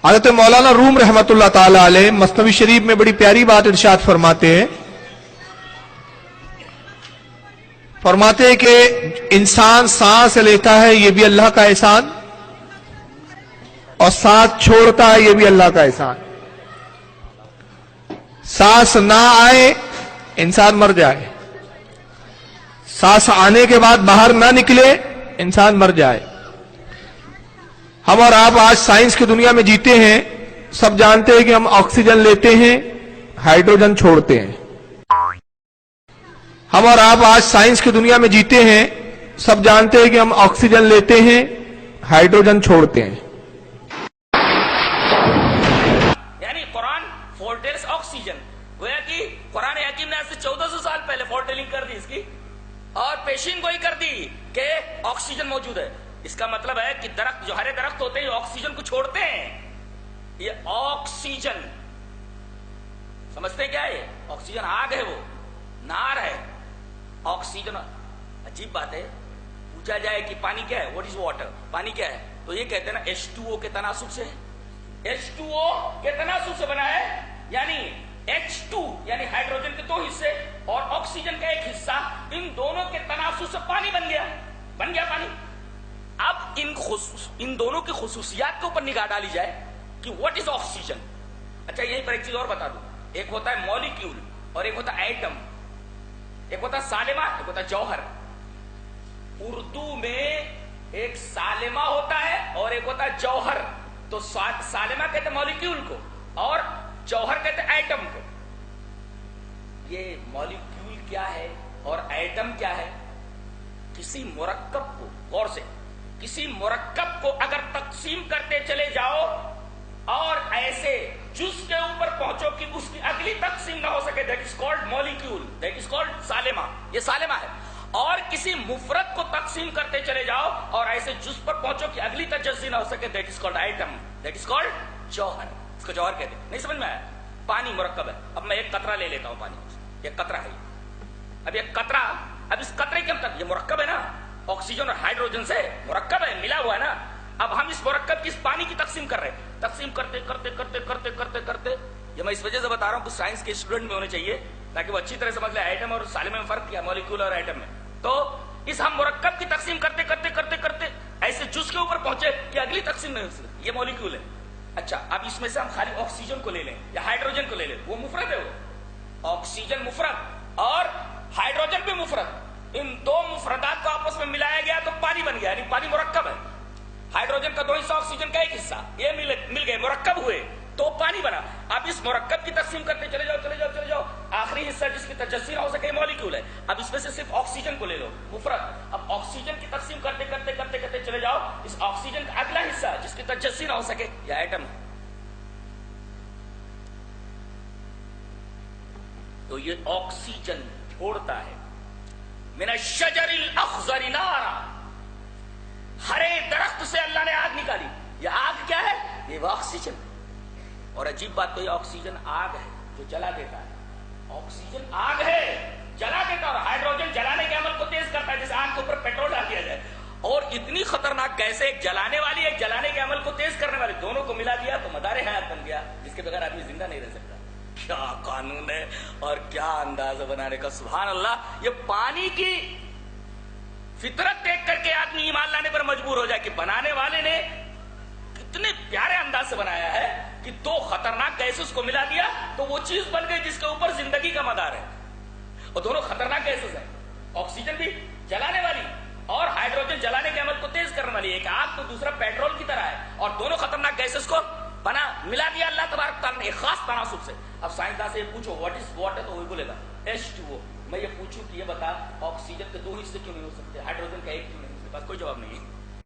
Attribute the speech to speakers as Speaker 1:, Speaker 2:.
Speaker 1: حضرت مولانا روم رحمت اللہ تعالی علیہ مثنوی شریف میں بڑی پیاری بات ارشاد فرماتے ہیں، فرماتے ہیں کہ انسان سانس لیتا ہے یہ بھی اللہ کا احسان، اور سانس چھوڑتا ہے یہ بھی اللہ کا احسان۔ سانس نہ آئے انسان مر جائے، سانس آنے کے بعد باہر نہ نکلے انسان مر جائے۔ ہم اور آپ آج سائنس کی دنیا میں جیتے ہیں، سب جانتے ہیں کہ ہم آکسیجن لیتے ہیں، ہائیڈروجن چھوڑتے ہیں۔ ہم اور آپ آج سائنس کی دنیا میں جیتے ہیں، سب جانتے ہیں کہ ہم آکسیجن لیتے ہیں، ہائیڈروجن چھوڑتے ہیں۔
Speaker 2: یعنی قرآن فورٹیلس آکسیجن، گویا کہ قرآن حکیم نے آج سے 1400 سال پہلے فورٹیلنگ کر دی اس کی، اور پیشین گوئی کر دی کہ آکسیجن موجود ہے۔ اس کا مطلب ہے کہ درخت، جو ہرے درخت ہوتے ہیں یہ آکسیجن کو چھوڑتے ہیں۔ یہ آکسیجن سمجھتے کیا ہے؟ آکسیجن آگ ہے، وہ نار ہے۔ آکسیجن عجیب بات ہے، پوچھا جائے کہ پانی کیا ہے، واٹ از واٹر، پانی کیا ہے، تو یہ کہتے ہیں نا H2O کے تناسب سے، H2O کے تناسب سے بنا ہے۔ یعنی H2 یعنی ہائیڈروجن کے 2 حصے اور آکسیجن کا 1 حصہ، ان دونوں کے تناسب سے پانی بن گیا پانی۔ اب ان دونوں کی خصوصیات کے اوپر نگاہ ڈالی جائے کہ واٹ از آکسیجن۔ اچھا یہیں پر ایک چیز اور بتا دوں، ایک ہوتا ہے مالیکیول اور ایک ہوتا ہے ایٹم، ایک ہوتا ہے سالمہ، ایک ہوتا ہے جوہر۔ اردو میں ایک سالمہ ہوتا ہے اور ایک ہوتا ہے جوہر۔ تو سالمہ کہتے ہیں مالیکیول کو اور جوہر کہتے ہیں ایٹم کو۔ یہ مالیکیول کیا ہے اور ایٹم کیا ہے؟ کسی مرکب کو، غور سے، کسی مرکب کو اگر تقسیم کرتے چلے جاؤ اور ایسے جز کے اوپر پہنچو کہ اس کی اگلی تقسیم نہ ہو سکے، that is called molecule, that is called سالمہ، یہ سالمہ ہے۔ اور کسی مفرد کو تقسیم کرتے چلے جاؤ اور ایسے جز پر پہنچو کہ اگلی تجزی نہ ہو سکے، that is called atom, that is called جوہر۔ اس کو جوہر کہتے ہیں۔ نہیں سمجھ میں آیا؟ پانی مرکب ہے۔ اب میں ایک قطرہ لے لیتا ہوں پانی، ایک قطرہ ہے۔ اب ایک قطرہ، اب اس قطرے کے اندر یہ مرکب ہے نا، آکسیجن اور ہائیڈروجن سے مرکب ہے، ملا ہوا ہے نا۔ اب ہم اس مرکب کی اس پانی کی تقسیم کر رہے ہیں، تقسیم کرتے کرتے کرتے کرتے کرتے کرتے، یہ میں اس وجہ سے بتا رہا ہوں کہ سائنس کے اسٹوڈنٹ میں ہونے چاہیے تاکہ وہ اچھی طرح سمجھ لے ایٹم اور سالمہ میں فرق کیا، مالیکیول اور ایٹم میں۔ تو اس ہم مرکب کی تقسیم کرتے کرتے کرتے کرتے ایسے جز کے اوپر پہنچے کہ اگلی تقسیم نہیں ہو سکتی، یہ مالیکیول ہے۔ اچھا اب اس میں سے ہم خالی آکسیجن کو لے لیں یا ہائیڈروجن کو لے لیں، وہ مفرد ہے، وہ آکسیجن مفرد اور ہائیڈروجن بھی مفرد۔ ان 2 مفردات کو آپس میں ملایا گیا تو پانی بن گیا، یعنی پانی مرکب ہے۔ ہائیڈروجن کا 2 حصہ، آکسیجن کا 1 حصہ، یہ مل گئے، مرکب ہوئے تو پانی بنا۔ اب اس مرکب کی تقسیم کرتے چلے جاؤ چلے جاؤ چلے جاؤ، آخری حصہ جس کی تجزی نہ ہو سکے مالیکیول ہے۔ اب اس میں سے صرف آکسیجن کو لے لو، مفرد۔ اب آکسیجن کی تقسیم کرتے کرتے کرتے کرتے چلے جاؤ، اس آکسیجن کا اگلا حصہ جس کی تجزی نہ ہو سکے، یا ایٹم ہے۔ تو یہ آکسیجن چھوڑتا ہے من الشجر الاخضر نارا، ہرے درخت سے اللہ نے آگ نکالی۔ یہ آگ کیا ہے؟ یہ آکسیجن۔ اور عجیب بات تو یہ آکسیجن آگ ہے جو جلا دیتا ہے، آکسیجن آگ ہے جلا دیتا ہے، اور ہائیڈروجن جلانے کے عمل کو تیز کرتا ہے، جیسے آگ کے اوپر پیٹرول ڈال دیا جائے۔ اور اتنی خطرناک گیس ہے، ایک جلانے والی ایک جلانے کے عمل کو تیز کرنے والی، دونوں کو ملا دیا تو مدار حیات بن گیا، جس کے بغیر آدمی زندہ نہیں رہ سکتا۔ کیا قانون ہے اور کیا انداز ہے بنانے کا، سبحان اللہ۔ یہ پانی کی فطرت دیکھ کر کے آدمی ایمان لانے پر مجبور ہو جائے کہ بنانے والے نے کتنے پیارے انداز سے بنایا ہے کہ 2 خطرناک گیسز کو ملا دیا تو وہ چیز بن گئی جس کے اوپر زندگی کا مدار ہے۔ اور دونوں خطرناک گیسز ہیں، آکسیجن بھی جلانے والی اور ہائیڈروجن جلانے کے عمل کو تیز کرنے والی، ایک آگ تو دوسرا پیٹرول کی طرح ہے، اور دونوں خطرناک گیسز کو ملا دیا اللہ تبارک تعالیٰ نے ایک خاص تناسب سے۔ اب سائنسداں سے یہ پوچھو واٹ از واٹر، تو وہی بولے گا H2O۔ میں یہ پوچھوں کہ یہ بتا آکسیجن کے 2 حصے کیوں نہیں ہو سکتے، ہائیڈروجن کا 1 کیوں نہیں ہو سکتا، بس کوئی جواب نہیں ہے۔